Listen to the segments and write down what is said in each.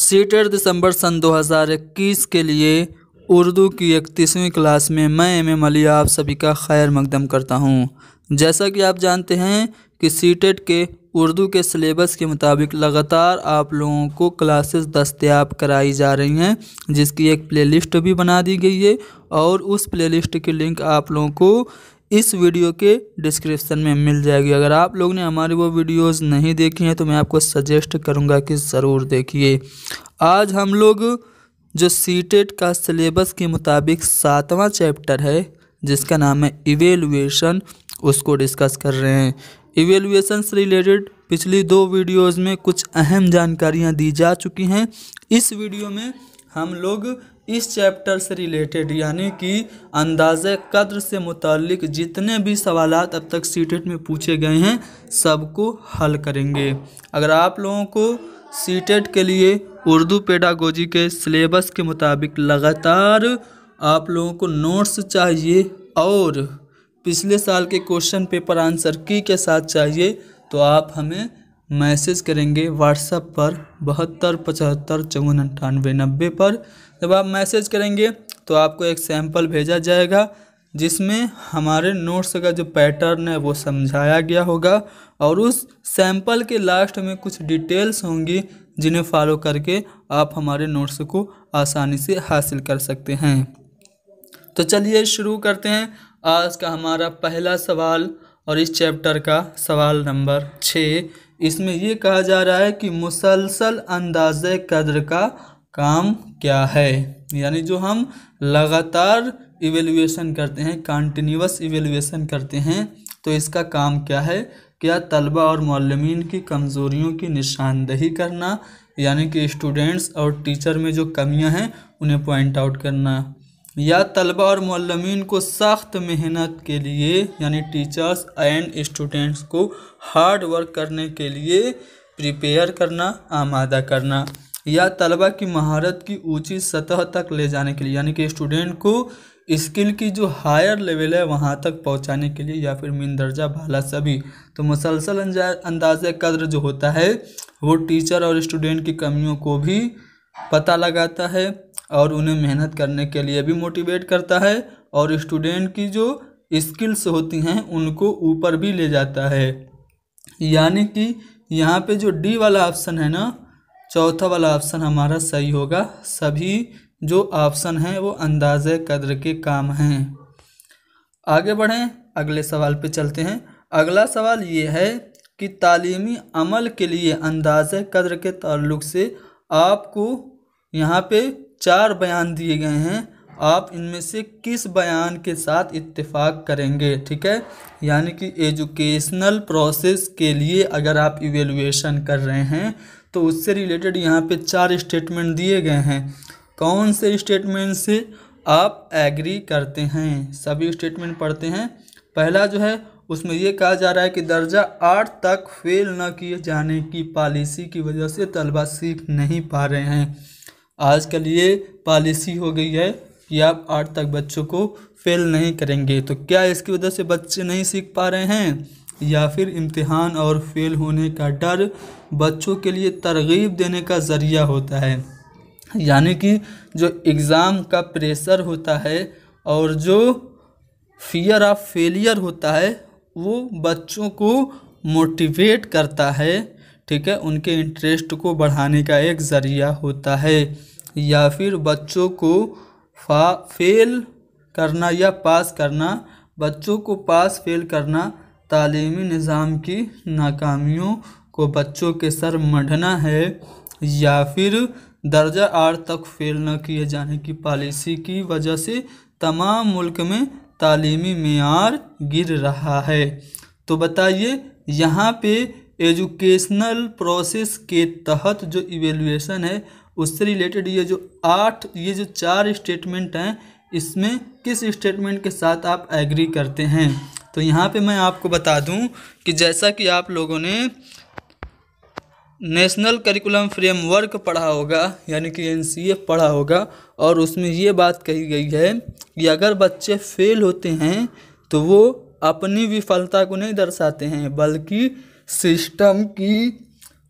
CTET दिसंबर सन 2021 के लिए उर्दू की 31वीं क्लास में मैं एम अली आप सभी का खैर मकदम करता हूँ। जैसा कि आप जानते हैं कि सीटेट के उर्दू के सिलेबस के मुताबिक लगातार आप लोगों को क्लासेस दस्तयाब कराई जा रही हैं, जिसकी एक प्लेलिस्ट भी बना दी गई है और उस प्लेलिस्ट की लिंक आप लोगों को इस वीडियो के डिस्क्रिप्शन में मिल जाएगी। अगर आप लोग ने हमारी वो वीडियोस नहीं देखी हैं तो मैं आपको सजेस्ट करूंगा कि ज़रूर देखिए। आज हम लोग जो सीटेट का सिलेबस के मुताबिक 7वां चैप्टर है जिसका नाम है इवेलुएशन, उसको डिस्कस कर रहे हैं। इवेलुएशन से रिलेटेड पिछली 2 वीडियोस में कुछ अहम जानकारियां दी जा चुकी हैं। इस वीडियो में हम लोग इस चैप्टर से रिलेटेड यानी कि अंदाज़े कद्र से मुताल्लिक जितने भी सवालात अब तक सीटेट में पूछे गए हैं सबको हल करेंगे। अगर आप लोगों को सीटेट के लिए उर्दू पेडागोजी के सिलेबस के मुताबिक लगातार आप लोगों को नोट्स चाहिए और पिछले साल के क्वेश्चन पेपर आंसर की के साथ चाहिए तो आप हमें मैसेज करेंगे व्हाट्सएप पर 72 75 54 98 90 पर। जब आप मैसेज करेंगे तो आपको एक सैंपल भेजा जाएगा जिसमें हमारे नोट्स का जो पैटर्न है वो समझाया गया होगा और उस सैंपल के लास्ट में कुछ डिटेल्स होंगी जिन्हें फॉलो करके आप हमारे नोट्स को आसानी से हासिल कर सकते हैं। तो चलिए शुरू करते हैं आज का हमारा पहला सवाल और इस चैप्टर का सवाल नंबर 6। इसमें ये कहा जा रहा है कि मुसलसल अंदाज़े कद्र का काम क्या है, यानी जो हम लगातार इवेलुएशन करते हैं, कंटिन्यूअस इवेलुएशन करते हैं, तो इसका काम क्या है। क्या तलबा और मुअल्लिमीन की कमज़ोरियों की निशानदही करना, यानी कि स्टूडेंट्स और टीचर में जो कमियां हैं उन्हें पॉइंट आउट करना, या तलबा और मुअल्लिमीन को सख्त मेहनत के लिए यानी टीचर्स एंड स्टूडेंट्स को हार्ड वर्क करने के लिए प्रिपेयर करना, आमादा करना, या तलबा की महारत की ऊंची सतह तक ले जाने के लिए यानी कि स्टूडेंट को स्किल की जो हायर लेवल है वहां तक पहुंचाने के लिए, या फिर मिन दर्जा भाला सभी। तो मुसलसल अंदाज़े कद्र जो होता है वो टीचर और स्टूडेंट की कमियों को भी पता लगाता है और उन्हें मेहनत करने के लिए भी मोटिवेट करता है और स्टूडेंट की जो स्किल्स होती हैं उनको ऊपर भी ले जाता है। यानी कि यहाँ पे जो डी वाला ऑप्शन है ना, चौथा वाला ऑप्शन हमारा सही होगा। सभी जो ऑप्शन हैं वो अंदाज़े कद्र के काम हैं। आगे बढ़ें, अगले सवाल पे चलते हैं। अगला सवाल ये है कि तालीमी अमल के लिए अंदाज़े कद्र के ताल्लुक़ से आपको यहाँ पे 4 बयान दिए गए हैं, आप इनमें से किस बयान के साथ इत्तेफाक करेंगे। ठीक है, यानी कि एजुकेशनल प्रोसेस के लिए अगर आप इवेलुएशन कर रहे हैं तो उससे रिलेटेड यहाँ पे 4 स्टेटमेंट दिए गए हैं। कौन से स्टेटमेंट से आप एग्री करते हैं, सभी स्टेटमेंट पढ़ते हैं। पहला जो है उसमें ये कहा जा रहा है कि दर्जा 8 तक फेल न किए जाने की पॉलिसी की वजह से तलबा सीख नहीं पा रहे हैं। आजकल ये पॉलिसी हो गई है कि आप 8 तक बच्चों को फेल नहीं करेंगे, तो क्या इसकी वजह से बच्चे नहीं सीख पा रहे हैं या फिर इम्तिहान और फेल होने का डर बच्चों के लिए तरगीब देने का ज़रिया होता है। यानी कि जो एग्ज़ाम का प्रेशर होता है और जो फियर ऑफ फेलियर होता है वो बच्चों को मोटिवेट करता है। ठीक है, उनके इंटरेस्ट को बढ़ाने का एक ज़रिया होता है, या फिर बच्चों को फेल करना या पास करना, बच्चों को पास फेल करना तालीमी निज़ाम की नाकामियों को बच्चों के सर मढ़ना है, या फिर दर्जा 8 तक फेल न किए जाने की पॉलिसी की वजह से तमाम मुल्क में तालीमी मेयार गिर रहा है। तो बताइए यहाँ पे एजुकेशनल प्रोसेस के तहत जो इवेलुएशन है उससे रिलेटेड ये जो 4 स्टेटमेंट हैं इसमें किस स्टेटमेंट के साथ आप एग्री करते हैं। तो यहाँ पे मैं आपको बता दूं कि जैसा कि आप लोगों ने नेशनल करिकुलम फ्रेमवर्क पढ़ा होगा यानी कि NCF पढ़ा होगा और उसमें ये बात कही गई है कि अगर बच्चे फेल होते हैं तो वो अपनी विफलता को नहीं दर्शाते हैं बल्कि सिस्टम की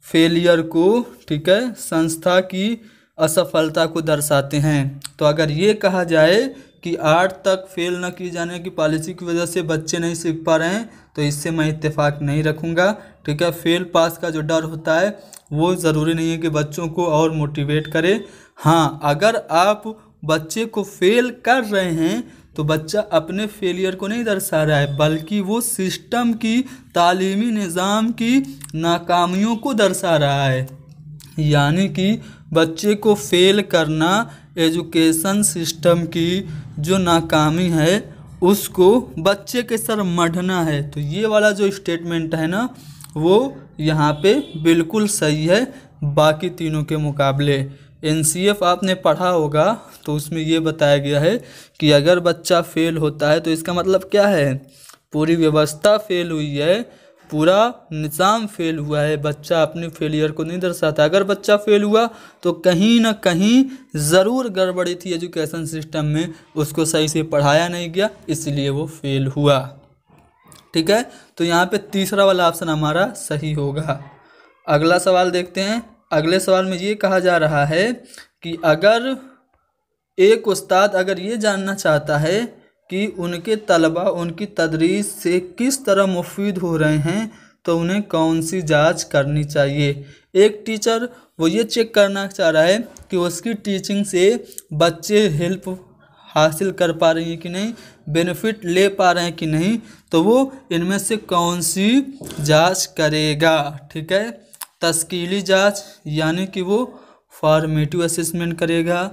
फेलियर को, ठीक है, संस्था की असफलता को दर्शाते हैं। तो अगर ये कहा जाए कि 8 तक फेल न किए जाने की पॉलिसी की वजह से बच्चे नहीं सीख पा रहे हैं, तो इससे मैं इत्तेफाक नहीं रखूँगा, ठीक है। फेल पास का जो डर होता है वो ज़रूरी नहीं है कि बच्चों को और मोटिवेट करे। हाँ, अगर आप बच्चे को फेल कर रहे हैं तो बच्चा अपने फेलियर को नहीं दर्शा रहा है, बल्कि वो सिस्टम की, तालीमी निज़ाम की नाकामियों को दर्शा रहा है। यानी कि बच्चे को फेल करना एजुकेशन सिस्टम की जो नाकामी है उसको बच्चे के सर मढ़ना है। तो ये वाला जो स्टेटमेंट है ना, वो यहाँ पे बिल्कुल सही है बाकी तीनों के मुकाबले। एनसीएफ आपने पढ़ा होगा तो उसमें ये बताया गया है कि अगर बच्चा फेल होता है तो इसका मतलब क्या है, पूरी व्यवस्था फेल हुई है, पूरा निज़ाम फेल हुआ है। बच्चा अपने फेलियर को नहीं दर्शाता। अगर बच्चा फेल हुआ तो कहीं ना कहीं ज़रूर गड़बड़ी थी एजुकेशन सिस्टम में, उसको सही से पढ़ाया नहीं गया, इसलिए वो फेल हुआ, ठीक है। तो यहाँ पे तीसरा वाला ऑप्शन हमारा सही होगा। अगला सवाल देखते हैं। अगले सवाल में ये कहा जा रहा है कि अगर एक उस्ताद अगर ये जानना चाहता है कि उनके तलबा उनकी तदरीस से किस तरह मुफीद हो रहे हैं तो उन्हें कौन सी जांच करनी चाहिए। एक टीचर वो ये चेक करना चाह रहा है कि उसकी टीचिंग से बच्चे हेल्प हासिल कर पा रहे हैं कि नहीं, बेनिफिट ले पा रहे हैं कि नहीं, तो वो इनमें से कौन सी जांच करेगा, ठीक है। तस्कीली जांच यानी कि वो फॉर्मेटिव असेसमेंट करेगा,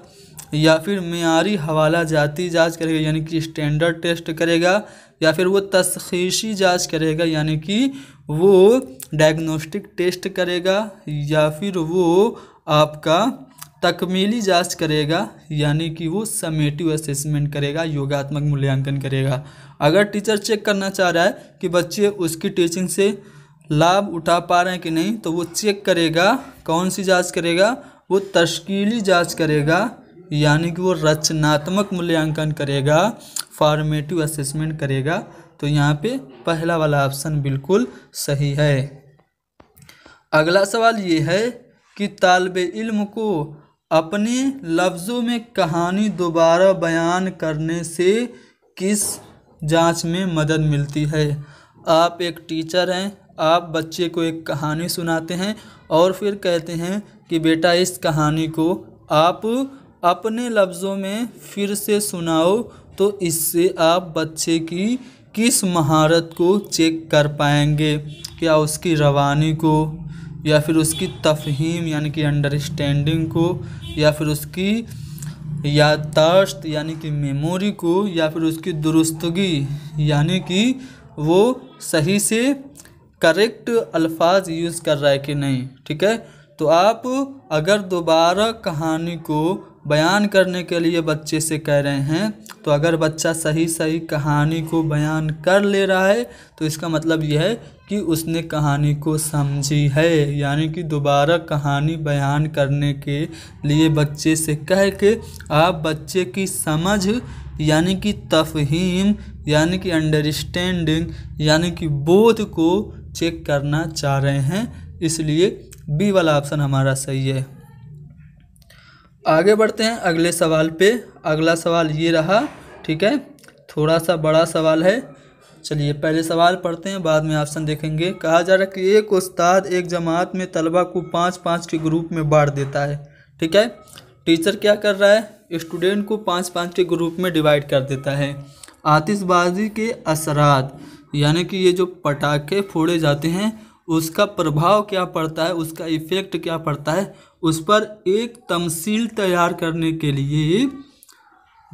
या फिर मेयारी हवाला जाती जांच करेगा यानी कि स्टैंडर्ड टेस्ट करेगा, या फिर वो तशख़ीसी जांच करेगा यानी कि वो डायग्नोस्टिक टेस्ट करेगा, या फिर वो आपका तकमीली जांच करेगा यानी कि वो समेटिव असेसमेंट करेगा, योगात्मक मूल्यांकन करेगा। अगर टीचर चेक करना चाह रहा है कि बच्चे उसकी टीचिंग से लाभ उठा पा रहे हैं कि नहीं, तो वो चेक करेगा, कौन सी जांच करेगा, वो तश्कीली जांच करेगा यानी कि वो रचनात्मक मूल्यांकन करेगा, फॉर्मेटिव असेसमेंट करेगा। तो यहाँ पे पहला वाला ऑप्शन बिल्कुल सही है। अगला सवाल ये है कि तालिबे इल्म को अपने लफ्ज़ों में कहानी दोबारा बयान करने से किस जांच में मदद मिलती है। आप एक टीचर हैं, आप बच्चे को एक कहानी सुनाते हैं और फिर कहते हैं कि बेटा इस कहानी को आप अपने लफ्ज़ों में फिर से सुनाओ, तो इससे आप बच्चे की किस महारत को चेक कर पाएंगे, क्या उसकी रवानी को, या फिर उसकी तफ़हीम यानी कि अंडरस्टैंडिंग को, या फिर उसकी याददाश्त यानी कि मेमोरी को, या फिर उसकी दुरुस्तगी यानी कि वो सही से करेक्ट अल्फाज यूज़ कर रहा है कि नहीं, ठीक है। तो आप अगर दोबारा कहानी को बयान करने के लिए बच्चे से कह रहे हैं, तो अगर बच्चा सही सही कहानी को बयान कर ले रहा है तो इसका मतलब यह है कि उसने कहानी को समझी है। यानी कि दोबारा कहानी बयान करने के लिए बच्चे से कह के आप बच्चे की समझ यानी कि तफ़हीम यानी कि अंडरस्टैंडिंग यानी कि बोध को चेक करना चाह रहे हैं, इसलिए बी वाला ऑप्शन हमारा सही है। आगे बढ़ते हैं अगले सवाल पे। अगला सवाल ये रहा, ठीक है, थोड़ा सा बड़ा सवाल है। चलिए पहले सवाल पढ़ते हैं, बाद में ऑप्शन देखेंगे। कहा जा रहा है कि एक उस्ताद एक जमात में तलबा को 5-5 के ग्रुप में बांट देता है, ठीक है। टीचर क्या कर रहा है, स्टूडेंट को 5-5 के ग्रुप में डिवाइड कर देता है। आतिशबाजी के असरात यानी कि ये जो पटाखे फोड़े जाते हैं उसका प्रभाव क्या पड़ता है, उसका इफ़ेक्ट क्या पड़ता है, उस पर एक तमसील तैयार करने के लिए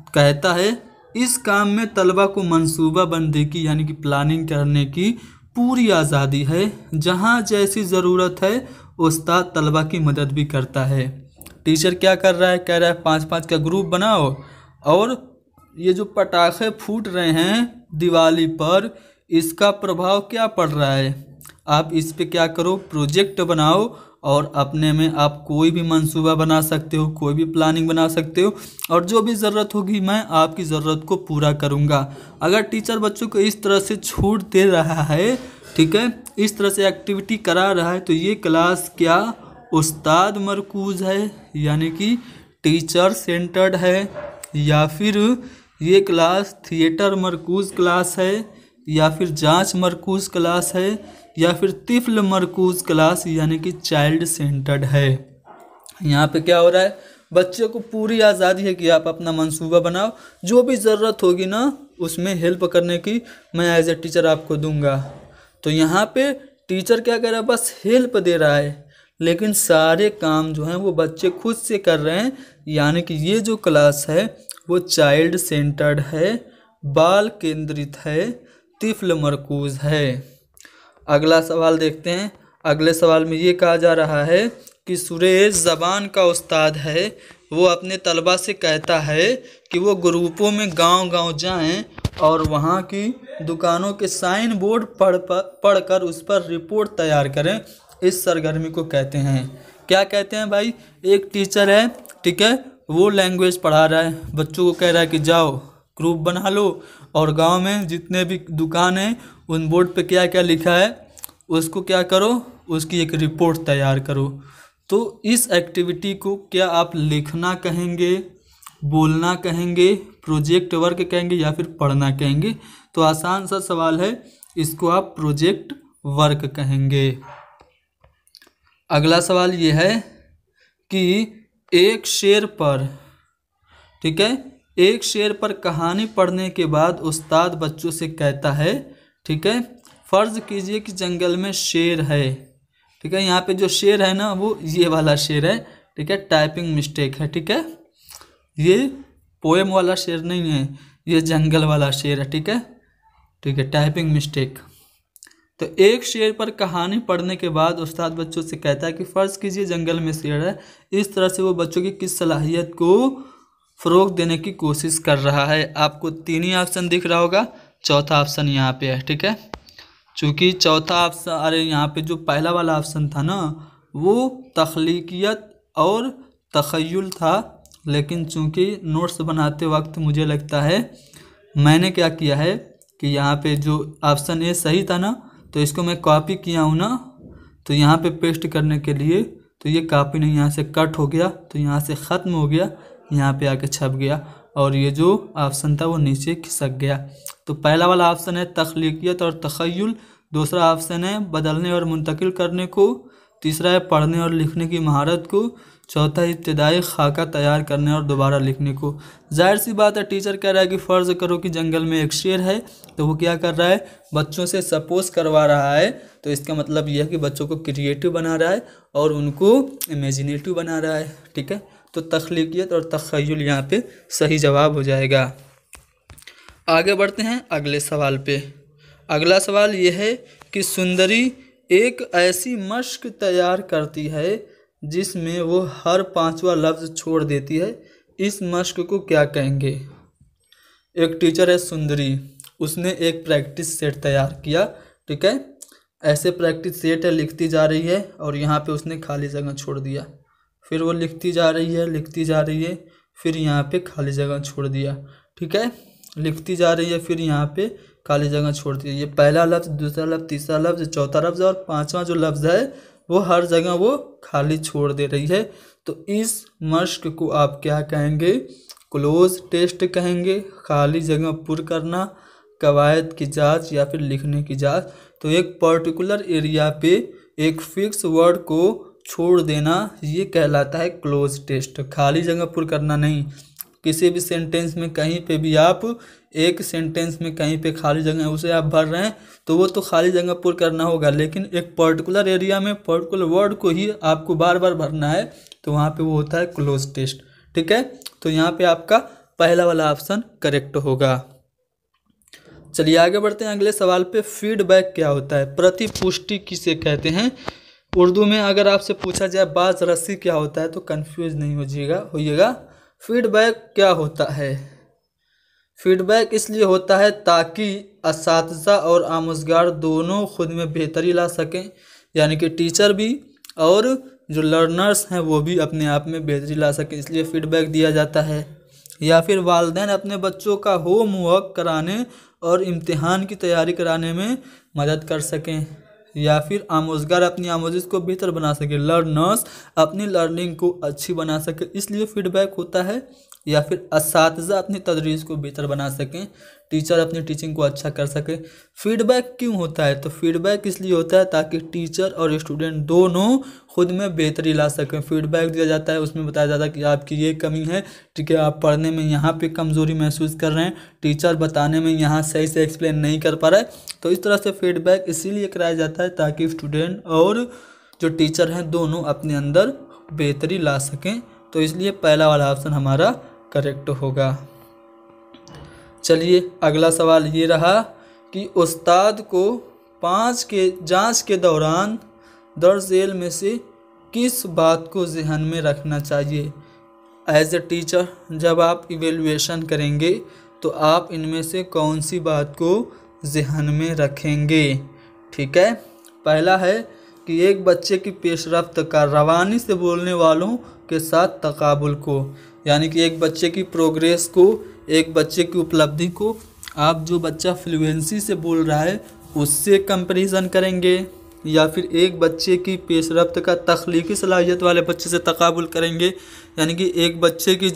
कहता है इस काम में तलबा को मंसूबा बंदी की यानी कि प्लानिंग करने की पूरी आज़ादी है। जहाँ जैसी ज़रूरत है उस्ताद तलबा की मदद भी करता है। टीचर क्या कर रहा है, कह रहा है 5-5 का ग्रुप बनाओ और ये जो पटाखे फूट रहे हैं दिवाली पर, इसका प्रभाव क्या पड़ रहा है, आप इस पे क्या करो, प्रोजेक्ट बनाओ और अपने में आप कोई भी मंसूबा बना सकते हो, कोई भी प्लानिंग बना सकते हो, और जो भी ज़रूरत होगी मैं आपकी ज़रूरत को पूरा करूँगा। अगर टीचर बच्चों को इस तरह से छूट दे रहा है, ठीक है, इस तरह से एक्टिविटी करा रहा है तो ये क्लास क्या उस्ताद मरकूज है, यानी कि टीचर सेंटर्ड है, या फिर ये क्लास थिएटर मरकूज क्लास है, या फिर जांच मरकूज क्लास है, या फिर तिफल मरकूज क्लास यानी कि चाइल्ड सेंटर्ड है। यहाँ पे क्या हो रहा है, बच्चे को पूरी आज़ादी है कि आप अपना मंसूबा बनाओ, जो भी ज़रूरत होगी ना उसमें हेल्प करने की मैं एज ए टीचर आपको दूंगा। तो यहाँ पे टीचर क्या कर रहा है, बस हेल्प दे रहा है, लेकिन सारे काम जो हैं वो बच्चे खुद से कर रहे हैं। यानी कि ये जो क्लास है वो चाइल्ड सेंटर्ड है, बाल केंद्रित है, तिफल मरकूज है। अगला सवाल देखते हैं। अगले सवाल में ये कहा जा रहा है कि सुरेश ज़बान का उस्ताद है, वो अपने तलबा से कहता है कि वो ग्रुपों में गांव-गांव जाएं और वहाँ की दुकानों के साइन बोर्ड पढ़कर उस पर रिपोर्ट तैयार करें। इस सरगर्मी को कहते हैं, क्या कहते हैं भाई? एक टीचर है, ठीक है, वो लैंग्वेज पढ़ा रहा है, बच्चों को कह रहा है कि जाओ ग्रुप बना लो और गांव में जितने भी दुकान हैं उन बोर्ड पे क्या क्या लिखा है उसको क्या करो, उसकी एक रिपोर्ट तैयार करो। तो इस एक्टिविटी को क्या आप लिखना कहेंगे, बोलना कहेंगे, प्रोजेक्ट वर्क कहेंगे या फिर पढ़ना कहेंगे? तो आसान सा सवाल है, इसको आप प्रोजेक्ट वर्क कहेंगे। अगला सवाल ये है कि एक शेर पर, ठीक है, एक शेर पर कहानी पढ़ने के बाद उस्ताद बच्चों से कहता है, ठीक है, फर्ज कीजिए कि जंगल में शेर है, ठीक है। यहाँ पे जो शेर है ना वो ये वाला शेर है, ठीक है, टाइपिंग मिस्टेक है, ठीक है, ये पोएम वाला शेर नहीं है, ये जंगल वाला शेर है, ठीक है, ठीक है, टाइपिंग मिस्टेक। तो एक शेर पर कहानी पढ़ने के बाद उस्ताद बच्चों से कहता है कि फ़र्ज़ कीजिए जंगल में शेर है। इस तरह से वो बच्चों की किस सलाहियत को फ़रोग देने की कोशिश कर रहा है? आपको तीन ही ऑप्शन दिख रहा होगा, चौथा ऑप्शन यहाँ पे है, ठीक है। चूँकि चौथा ऑप्शन, अरे यहाँ पे जो पहला वाला ऑप्शन था ना वो तख्लीकियत और तख़य्युल था, लेकिन चूँकि नोट्स बनाते वक्त मुझे लगता है मैंने क्या किया है कि यहाँ पे जो ऑप्शन ए सही था ना तो इसको मैं कॉपी किया हूँ ना, तो यहाँ पे पेस्ट करने के लिए तो ये कॉपी नहीं, यहाँ से कट हो गया तो यहाँ से ख़त्म हो गया, यहाँ पे आके छप गया और ये जो ऑप्शन था वो नीचे खिसक गया। तो पहला वाला ऑप्शन है तख्लीकियत और तख़य्युल, दूसरा ऑप्शन है बदलने और मुंतकिल करने को, तीसरा है पढ़ने और लिखने की महारत को, चौथा इब्तिदाई खाका तैयार करने और दोबारा लिखने को। जाहिर सी बात है, टीचर कह रहा है कि फ़र्ज़ करो कि जंगल में एक शेर है, तो वो क्या कर रहा है, बच्चों से सपोज करवा रहा है। तो इसका मतलब यह है कि बच्चों को क्रिएटिव बना रहा है और उनको इमेजिनेटिव बना रहा है, ठीक है। तो तख्लीकियत और तख़य्युल यहाँ पे सही जवाब हो जाएगा। आगे बढ़ते हैं अगले सवाल पे। अगला सवाल ये है कि सुंदरी एक ऐसी मश्क तैयार करती है जिसमें वो हर पांचवा लफ्ज़ छोड़ देती है, इस मश्क को क्या कहेंगे? एक टीचर है सुंदरी, उसने एक प्रैक्टिस सेट तैयार किया, ठीक है, ऐसे प्रैक्टिस सेट है, लिखती जा रही है और यहाँ पे उसने खाली जगह छोड़ दिया, फिर वो लिखती जा रही है, लिखती जा रही है, फिर यहाँ पे खाली जगह छोड़ दिया, ठीक है, लिखती जा रही है, फिर यहाँ पे खाली जगह छोड़ दिया। ये पहला लफ्ज़, दूसरा लफ्ज़, तीसरा लफ्ज़, चौथा लफ्ज़ और पांचवा जो लफ्ज़ है वो हर जगह वो खाली छोड़ दे रही है। तो इस मश्क को आप क्या कहेंगे? क्लोज टेस्ट कहेंगे, खाली जगह पुर करना, कवायद की जांच या फिर लिखने की जांच। तो एक पर्टिकुलर एरिया पे एक फिक्स वर्ड को छोड़ देना ये कहलाता है क्लोज टेस्ट, खाली जगह पुर करना नहीं। किसी भी सेंटेंस में कहीं पे भी आप एक सेंटेंस में कहीं पे खाली जगह है उसे आप भर रहे हैं तो वो तो खाली जगह पुर करना होगा, लेकिन एक पर्टिकुलर एरिया में पर्टिकुलर वर्ड को ही आपको बार बार भरना है तो वहाँ पे वो होता है क्लोज टेस्ट, ठीक है। तो यहाँ पे आपका पहला वाला ऑप्शन करेक्ट होगा। चलिए आगे बढ़ते हैं अगले सवाल पे। फीडबैक क्या होता है? प्रतिपुष्टि किसे कहते हैं? उर्दू में अगर आपसे पूछा जाए बाज रस्सी क्या होता है तो कंफ्यूज नहीं होइएगा। फीडबैक क्या होता है? फीडबैक इसलिए होता है ताकि असातिज़ा और आमुज़गार दोनों खुद में बेहतरी ला सकें, यानी कि टीचर भी और जो लर्नर्स हैं वो भी अपने आप में बेहतरी ला सकें, इसलिए फीडबैक दिया जाता है। या फिर वालिदैन अपने बच्चों का होमवर्क कराने और इम्तिहान की तैयारी कराने में मदद कर सकें, या फिर आमोजगार अपनी आमोजिश को बेहतर बना सके, लर्नर्स अपनी लर्निंग को अच्छी बना सके, इसलिए फीडबैक होता है। या फिर असातिज़ा अपनी तदरीस को बेहतर बना सकें, टीचर अपनी टीचिंग को अच्छा कर सके। फीडबैक क्यों होता है? तो फीडबैक इसलिए होता है ताकि टीचर और स्टूडेंट दोनों खुद में बेहतरी ला सकें। फीडबैक दिया जाता है, उसमें बताया जाता है कि आपकी ये कमी है, ठीक है, आप पढ़ने में यहाँ पे कमज़ोरी महसूस कर रहे हैं, टीचर बताने में यहाँ सही से एक्सप्लेन नहीं कर पा रहा है। तो इस तरह से फीडबैक इसीलिए कराया जाता है ताकि स्टूडेंट और जो टीचर हैं दोनों अपने अंदर बेहतरी ला सकें। तो इसलिए पहला वाला ऑप्शन हमारा करेक्ट होगा। चलिए अगला सवाल ये रहा कि उस्ताद को 5 के जांच के दौरान दर्ज झेल में से किस बात को ज़हन में रखना चाहिए। एज ए टीचर जब आप इवेल्युएशन करेंगे तो आप इनमें से कौन सी बात को ज़हन में रखेंगे। ठीक है, पहला है कि एक बच्चे की पेशरफ्त का रवानी से बोलने वालों के साथ तकाबुल को, यानी कि एक बच्चे की प्रोग्रेस को, एक बच्चे की उपलब्धि को आप जो बच्चा फ्लुएंसी से बोल रहा है उससे कंपैरिजन करेंगे, या फिर एक बच्चे की पेशरफ्त का तख्लीकी सलाहियत वाले बच्चे से तकाबुल करेंगे, यानी कि एक बच्चे की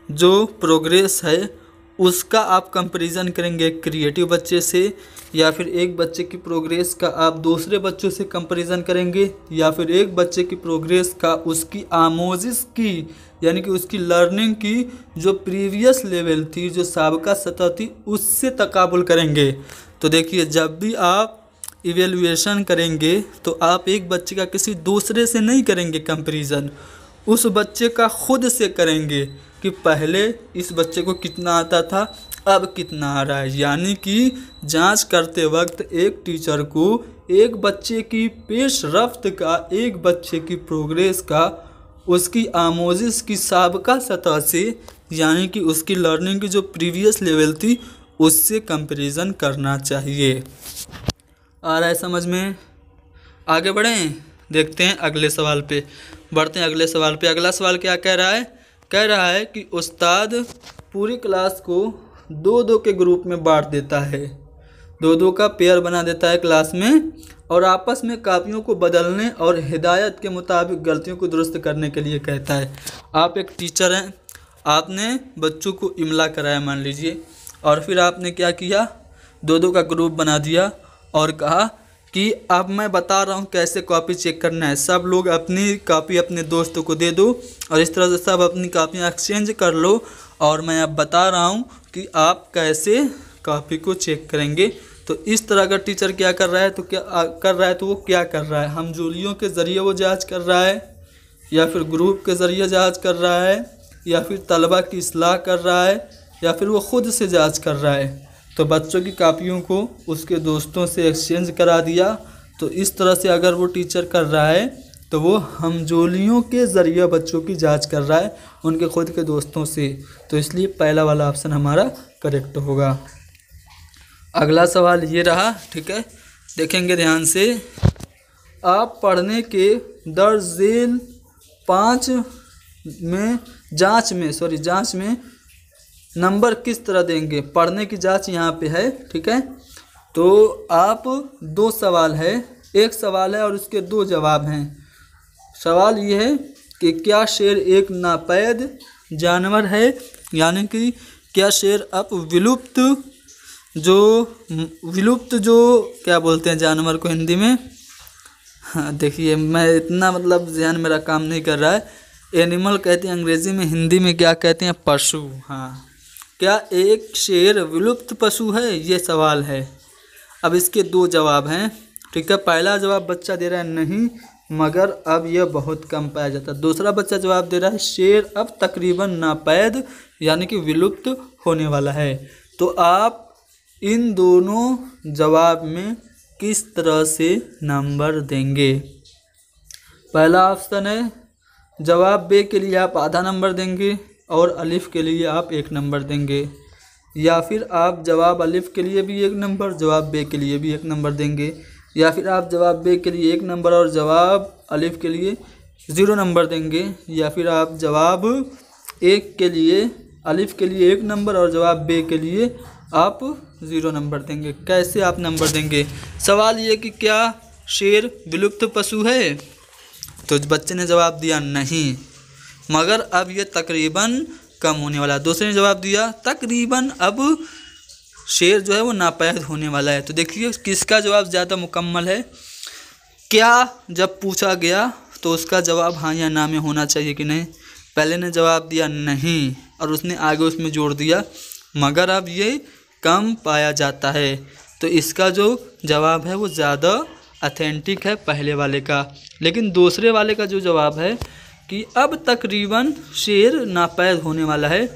जो प्रोग्रेस है उसका आप कंपैरिजन करेंगे क्रिएटिव बच्चे से, या फिर एक बच्चे की प्रोग्रेस का आप दूसरे बच्चों से कंपैरिजन करेंगे, या फिर एक बच्चे की प्रोग्रेस का उसकी आमोजिश की, यानी कि उसकी लर्निंग की जो प्रीवियस लेवल थी, जो साबिका सतह थी, उससे तकाबुल करेंगे। तो देखिए, जब भी आप इवेल्युएशन करेंगे तो आप एक बच्चे का किसी दूसरे से नहीं करेंगे कंपैरिजन, उस बच्चे का खुद से करेंगे कि पहले इस बच्चे को कितना आता था, अब कितना आ रहा है। यानी कि जांच करते वक्त एक टीचर को एक बच्चे की पेशरफ्त का, एक बच्चे की प्रोग्रेस का, उसकी आमोजिश की साबिका सतह से, यानी कि उसकी लर्निंग की जो प्रीवियस लेवल थी उससे कंपैरिजन करना चाहिए। आ रहा है समझ में? आगे बढ़ें, देखते हैं अगले सवाल पे, बढ़ते हैं अगले सवाल पे। अगला सवाल क्या कह रहा है? कह रहा है कि उस्ताद पूरी क्लास को 2-2 के ग्रुप में बांट देता है, 2-2 का पेयर बना देता है क्लास में, और आपस में कापियों को बदलने और हिदायत के मुताबिक गलतियों को दुरुस्त करने के लिए कहता है। आप एक टीचर हैं, आपने बच्चों को इमला कराया मान लीजिए, और फिर आपने क्या किया, 2-2 का ग्रुप बना दिया और कहा कि अब मैं बता रहा हूँ कैसे कॉपी चेक करना है, सब लोग अपनी कॉपी अपने दोस्तों को दे दो और इस तरह से सब अपनी कॉपियाँ एक्सचेंज कर लो, और मैं अब बता रहा हूँ कि आप कैसे कॉपी को चेक करेंगे। तो इस तरह का टीचर क्या कर रहा है, तो क्या कर रहा है, तो वो क्या कर रहा है, हमजोलियों के ज़रिए वो जांच कर रहा है, या फिर ग्रुप के ज़रिए जांच कर रहा है, या फिर तलबा की इस्लाह कर रहा है, या फिर वो ख़ुद से जांच कर रहा है। तो बच्चों की कापियों को उसके दोस्तों से एक्सचेंज करा दिया। तो इस तरह से अगर वो टीचर कर रहा है तो वो हमजोलियों के ज़रिए बच्चों की जांच कर रहा है, उनके खुद के दोस्तों से। तो इसलिए पहला वाला ऑप्शन हमारा करेक्ट होगा। अगला सवाल ये रहा, ठीक है, देखेंगे ध्यान से। आप पढ़ने के दर्ज झेल 5 में जांच में नंबर किस तरह देंगे। पढ़ने की जांच यहाँ पे है, ठीक है। तो आप 2 सवाल है, एक सवाल है और उसके 2 जवाब हैं। सवाल ये है कि क्या शेर एक नापैद जानवर है, यानी कि क्या शेर अब विलुप्त जो क्या बोलते हैं जानवर को हिंदी में, हाँ देखिए मैं इतना मतलब ध्यान मेरा काम नहीं कर रहा है। एनिमल कहते हैं अंग्रेज़ी में, हिंदी में क्या कहते हैं, पशु। हाँ, क्या एक शेर विलुप्त पशु है, ये सवाल है। अब इसके 2 जवाब हैं, ठीक है। पहला जवाब बच्चा दे रहा है नहीं, मगर अब यह बहुत कम पाया जाता है। दूसरा बच्चा जवाब दे रहा है शेर अब तकरीबन नापैद, यानी कि विलुप्त होने वाला है। तो आप इन दोनों जवाब में किस तरह से नंबर देंगे। पहला ऑप्शन है जवाब बे के लिए आप आधा नंबर देंगे और अलिफ के लिए आप 1 नंबर देंगे, या फिर आप जवाब अलिफ के लिए भी 1 नंबर, जवाब बे के लिए भी 1 नंबर देंगे, या फिर आप जवाब बे के लिए 1 नंबर और जवाब अलिफ के लिए 0 नंबर देंगे, या फिर आप जवाब 1 के लिए अलिफ के लिए 1 नंबर और जवाब बे के लिए आप 0 नंबर देंगे। कैसे आप नंबर देंगे? सवाल ये कि क्या शेर विलुप्त पशु है? तो बच्चे ने जवाब दिया नहीं, मगर अब ये तकरीबन कम होने वाला है। दूसरे ने जवाब दिया तकरीबन अब शेर जो है वो नापैद होने वाला है। तो देखिए किसका जवाब ज़्यादा मुकम्मल है। क्या जब पूछा गया तो उसका जवाब हाँ या ना में होना चाहिए कि नहीं। पहले ने जवाब दिया नहीं और उसने आगे उसमें जोड़ दिया मगर अब ये कम पाया जाता है। तो इसका जो जवाब है वो ज़्यादा ऑथेंटिक है पहले वाले का। लेकिन दूसरे वाले का जो जवाब है कि अब तकरीबन शेर नापैद होने वाला है,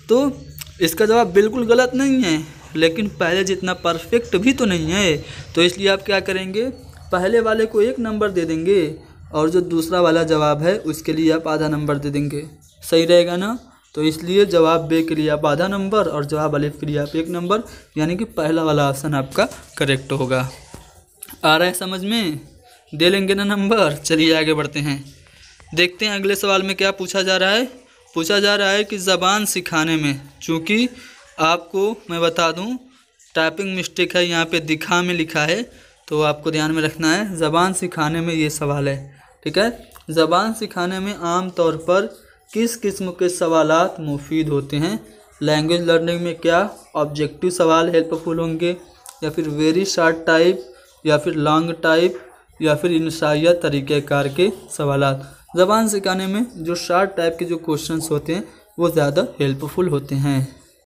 तो इसका जवाब बिल्कुल गलत नहीं है, लेकिन पहले जितना परफेक्ट भी तो नहीं है। तो इसलिए आप क्या करेंगे, पहले वाले को 1 नंबर दे देंगे और जो दूसरा वाला जवाब है उसके लिए आप आधा नंबर दे देंगे। सही रहेगा ना। तो इसलिए जवाब बे के लिए आप आधा नंबर और जवाब अलिफ के लिए आप 1 नंबर, यानी कि पहला वाला ऑप्शन आपका करेक्ट होगा। आ रहा है समझ में, दे लेंगे ना नंबर। चलिए आगे बढ़ते हैं, देखते हैं अगले सवाल में क्या पूछा जा रहा है। पूछा जा रहा है कि ज़बान सिखाने में, चूँकि आपको मैं बता दूं टाइपिंग मिस्टेक है, यहाँ पे दिखा में लिखा है तो आपको ध्यान में रखना है। ज़बान सिखाने में ये सवाल है, ठीक है। ज़बान सिखाने में आम तौर पर किस किस्म के सवालात मुफीद होते हैं। लैंग्वेज लर्निंग में क्या ऑब्जेक्टिव सवाल हेल्पफुल होंगे, या फिर वेरी शॉर्ट टाइप, या फिर लॉन्ग टाइप, या फिर इंशाइया तरीक़ेकार के सवालात। ज़बान सिखाने में जो शॉर्ट टाइप के जो क्वेश्चंस होते हैं वो ज़्यादा हेल्पफुल होते हैं।